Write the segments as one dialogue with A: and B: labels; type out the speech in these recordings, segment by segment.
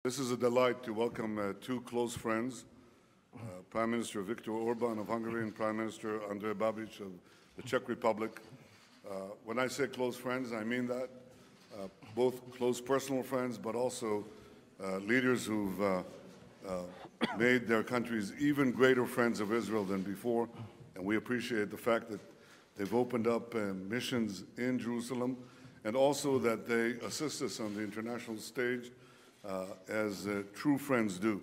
A: This is a delight to welcome two close friends, Prime Minister Viktor Orbán of Hungary and Prime Minister ANdriy Babiš of the Czech Republic. When I say close friends, I mean that. Both close personal friends, but also leaders who've made their countries even greater friends of Israel than before. And we appreciate the fact that they've opened up missions in Jerusalem and also that they assist us on the international stage as true friends do.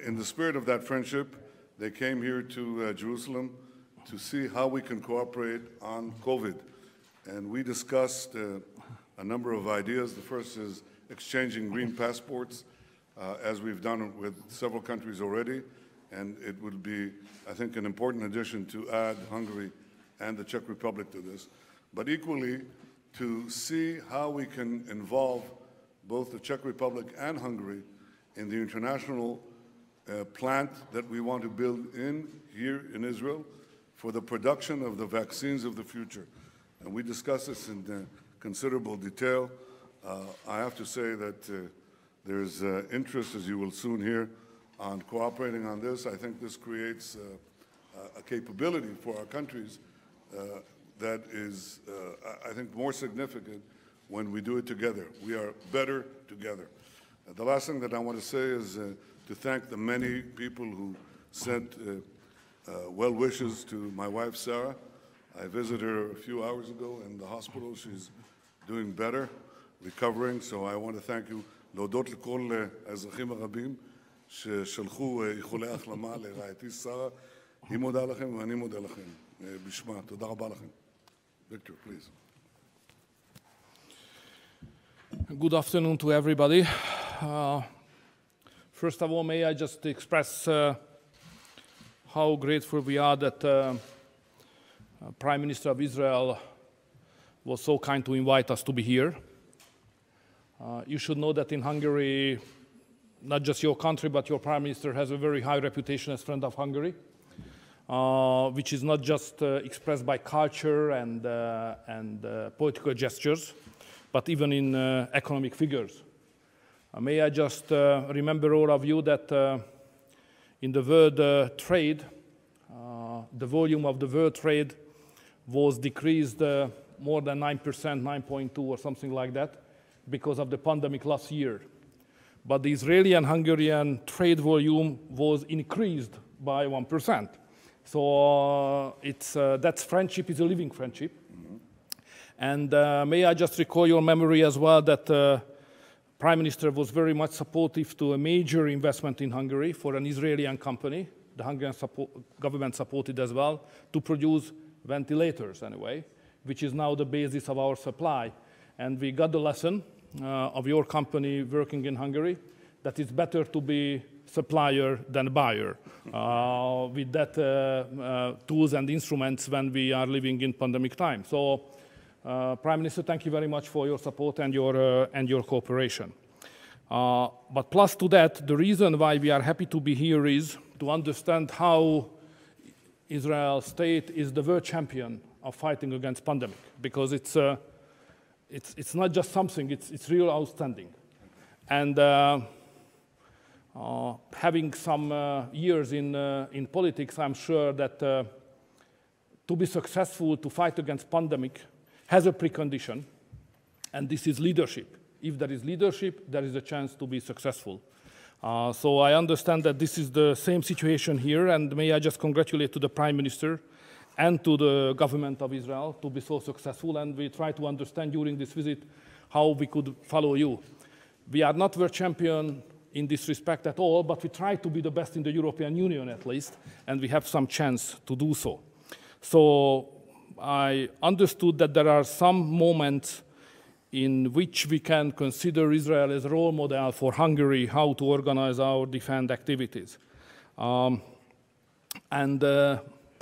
A: In the spirit of that friendship, they came here to Jerusalem to see how we can cooperate on COVID. And we discussed a number of ideas. The first is exchanging green passports, as we've done with several countries already. And it would be, I think, an important addition to add Hungary and the Czech Republic to this. But equally, to see how we can involve both the Czech Republic and Hungary in the international plant that we want to build here in Israel for the production of the vaccines of the future. And we discussed this in considerable detail. I have to say that there's interest, as you will soon hear, on cooperating on this. I think this creates a capability for our countries that is, I think, more significant when we do it together. We are better together. The last thing that I want to say is to thank the many people who sent well wishes to my wife, Sarah. I visited her a few hours ago in the hospital. She's doing better, recovering, so I want to thank you. להודות לכל האזרחים הרבים ששלחו איחולי החלמה לרעייתי שרה. היא מודה לכם ואני מודה לכם בשמה. תודה רבה לכם. Victor, please.
B: Good afternoon to everybody. First of all, may I just express how grateful we are that Prime Minister of Israel was so kind to invite us to be here. You should know that in Hungary, not just your country, but your Prime Minister has a very high reputation as friend of Hungary, which is not just expressed by culture and political gestures, but even in economic figures. May I just remember all of you that in the world trade, the volume of the world trade was decreased more than 9%, 9.2 or something like that, because of the pandemic last year. But the Israeli and Hungarian trade volume was increased by 1%. So that's friendship is a living friendship. And may I just recall your memory as well that Prime Minister was very much supportive to a major investment in Hungary for an Israeli company. The Hungarian government supported as well to produce ventilators anyway, which is now the basis of our supply. And we got the lesson of your company working in Hungary that it's better to be supplier than buyer with that tools and instruments when we are living in pandemic time. So Prime Minister, thank you very much for your support and your cooperation. But plus to that, the reason why we are happy to be here is to understand how Israel state is the world champion of fighting against pandemic, because it's not just something, it's real outstanding. And having some years in politics, I'm sure that to be successful to fight against pandemic has a precondition, and this is leadership. If there is leadership, there is a chance to be successful. So I understand that this is the same situation here, and may I just congratulate to the Prime Minister and to the government of Israel to be so successful, and we try to understand during this visit how we could follow you. We are not world champion in this respect at all, but we try to be the best in the European Union at least, and we have some chance to do so. So I understood that there are some moments in which we can consider Israel as a role model for Hungary, how to organize our defense activities. Prime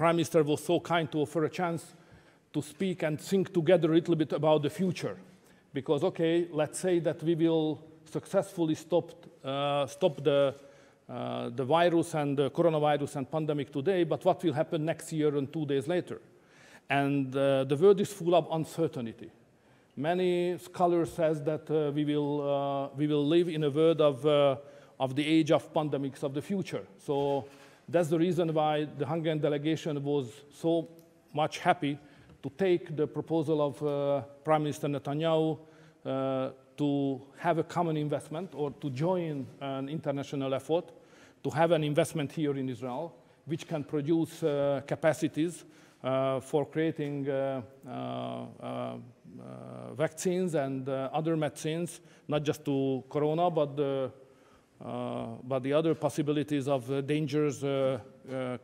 B: Minister was so kind to offer a chance to speak and think together a little bit about the future. Because, okay, let's say that we will successfully stop the virus and the coronavirus and pandemic today, but what will happen next year and 2 days later? And the world is full of uncertainty. Many scholars says that we will live in a world of the age of pandemics of the future. So that's the reason why the Hungarian delegation was so much happy to take the proposal of Prime Minister Netanyahu to have a common investment or to join an international effort to have an investment here in Israel, which can produce capacities for creating vaccines and other medicines, not just to corona, but the other possibilities of dangers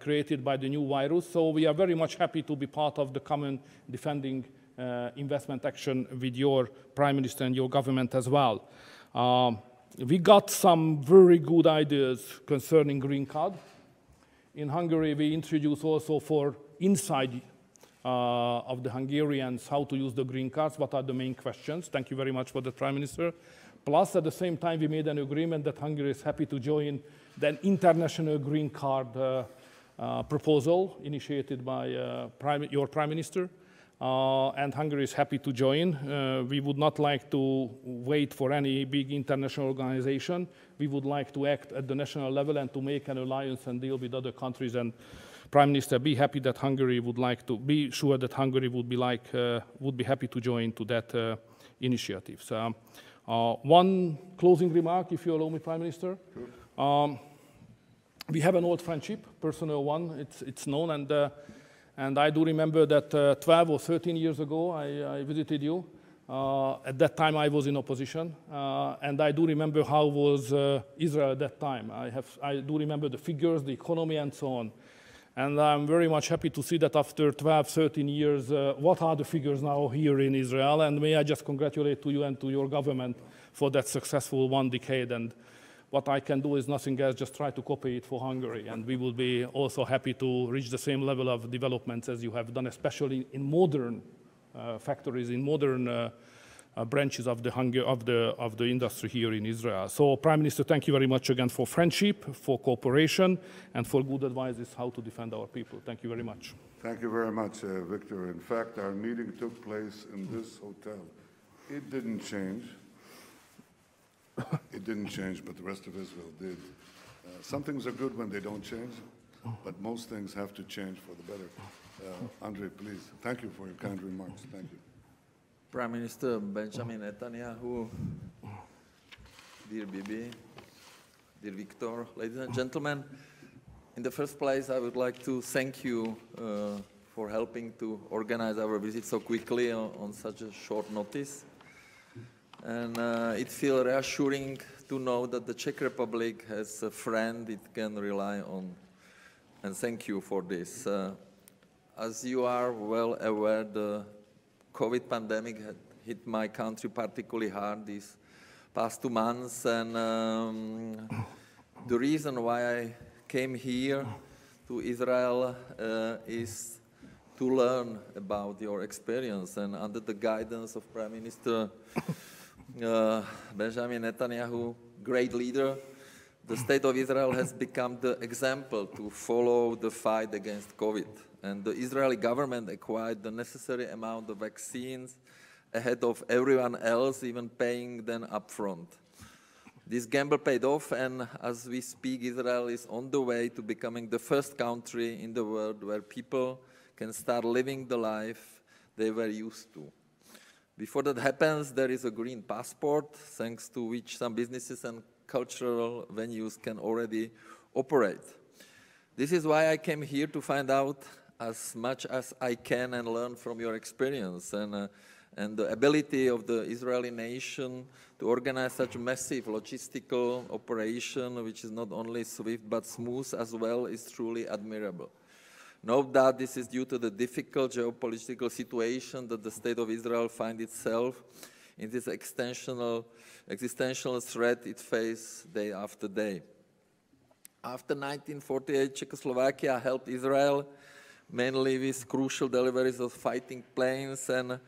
B: created by the new virus. So we are very much happy to be part of the common defending investment action with your Prime Minister and your government as well. We got some very good ideas concerning green card. In Hungary, we introduced also for inside of the Hungarians how to use the green cards, what are the main questions. Thank you very much for the Prime Minister. Plus, at the same time, we made an agreement that Hungary is happy to join the international green card proposal initiated by your Prime Minister. And Hungary is happy to join. We would not like to wait for any big international organization. We would like to act at the national level and to make an alliance and deal with other countries. And Prime Minister, be happy that Hungary would like to be sure that Hungary would be happy to join to that initiative. So, one closing remark, if you allow me, Prime Minister. Sure. We have an old friendship, personal one. It's known, and I do remember that 12 or 13 years ago, I visited you. At that time, I was in opposition, and I do remember how was Israel at that time. I do remember the figures, the economy, and so on. And I'm very much happy to see that after 12, 13 years, what are the figures now here in Israel? And may I just congratulate to you and to your government for that successful 1 decade. And what I can do is nothing else, just try to copy it for Hungary. And we will be also happy to reach the same level of developments as you have done, especially in modern factories, in modern branches of the industry here in Israel. So, Prime Minister, thank you very much again for friendship, for cooperation, and for good advices how to defend our people. Thank you very much.
A: Thank you very much, Viktor. In fact, our meeting took place in this hotel. It didn't change. It didn't change, but the rest of Israel did. Some things are good when they don't change, but most things have to change for the better. Andriy, please. Thank you for your kind remarks. Thank you.
C: Prime Minister Benjamin Netanyahu, dear Bibi, dear Viktor, ladies and gentlemen, in the first place, I would like to thank you for helping to organize our visit so quickly on such a short notice. And it feels reassuring to know that the Czech Republic has a friend it can rely on. And thank you for this. As you are well aware, the COVID pandemic had hit my country particularly hard these past 2 months. And the reason why I came here to Israel is to learn about your experience. And under the guidance of Prime Minister Benjamin Netanyahu, great leader, the state of Israel has become the example to follow the fight against COVID. And the Israeli government acquired the necessary amount of vaccines ahead of everyone else, even paying them upfront. This gamble paid off, and as we speak, Israel is on the way to becoming the first country in the world where people can start living the life they were used to. Before that happens, there is a green passport, thanks to which some businesses and cultural venues can already operate. This is why I came here to find out as much as I can and learn from your experience and the ability of the Israeli nation to organize such a massive logistical operation, which is not only swift but smooth as well, is truly admirable. No doubt this is due to the difficult geopolitical situation that the state of Israel finds itself in this existential threat it faces day after day. After 1948, Czechoslovakia helped Israel mainly with crucial deliveries of fighting planes, and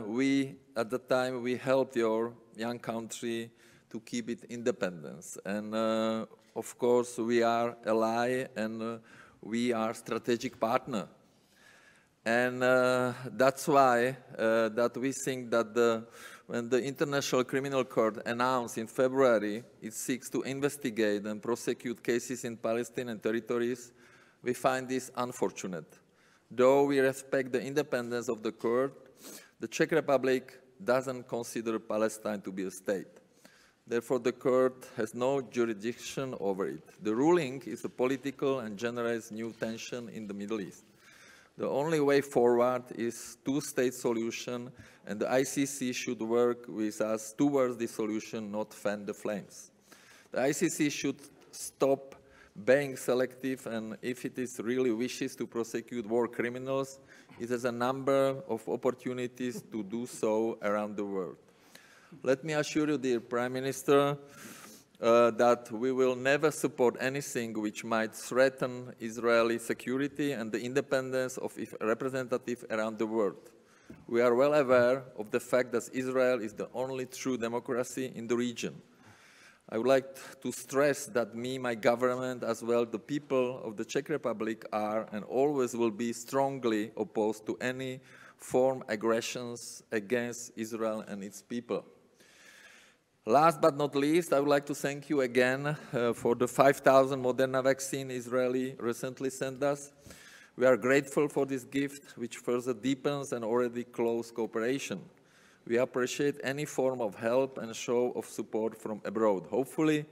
C: we, at the time, we helped your young country to keep its independence. And of course, we are ally and we are strategic partner. And that's why that we think that when the International Criminal Court announced in February it seeks to investigate and prosecute cases in Palestinian territories, we find this unfortunate. Though we respect the independence of the court, the Czech Republic doesn't consider Palestine to be a state. Therefore, the court has no jurisdiction over it. The ruling is a political and generates new tension in the Middle East. The only way forward is two-state solution, and the ICC should work with us towards this solution, not fan the flames. The ICC should stop being selective, and if it is really wishes to prosecute war criminals, it has a number of opportunities to do so around the world. Let me assure you, dear Prime Minister, that we will never support anything which might threaten Israeli security and the independence of representatives around the world. We are well aware of the fact that Israel is the only true democracy in the region. I would like to stress that me, my government, as well the people of the Czech Republic are and always will be strongly opposed to any form of aggressions against Israel and its people. Last but not least, I would like to thank you again for the 5,000 Moderna vaccine Israeli recently sent us. We are grateful for this gift, which further deepens an already close cooperation. We appreciate any form of help and show of support from abroad. Hopefully,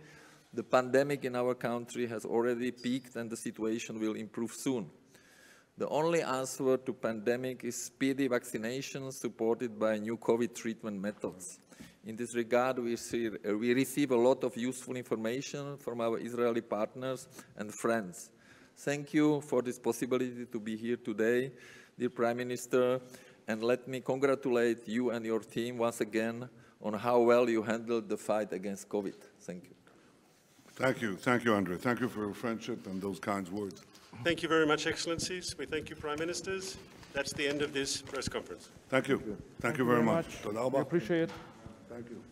C: the pandemic in our country has already peaked and the situation will improve soon. The only answer to pandemic is speedy vaccination supported by new COVID treatment methods. In this regard, we receive a lot of useful information from our Israeli partners and friends. Thank you for this possibility to be here today, dear Prime Minister, and let me congratulate you and your team once again on how well you handled the fight against COVID. Thank you.
A: Thank you. Thank you, Andrew. Thank you for your friendship and those kind words.
D: Thank you very much, Excellencies. We thank you, Prime Ministers. That's the end of this press conference.
A: Thank you. Thank you very much.
B: We appreciate it.
A: Thank you.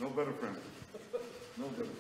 A: No better friend. No better.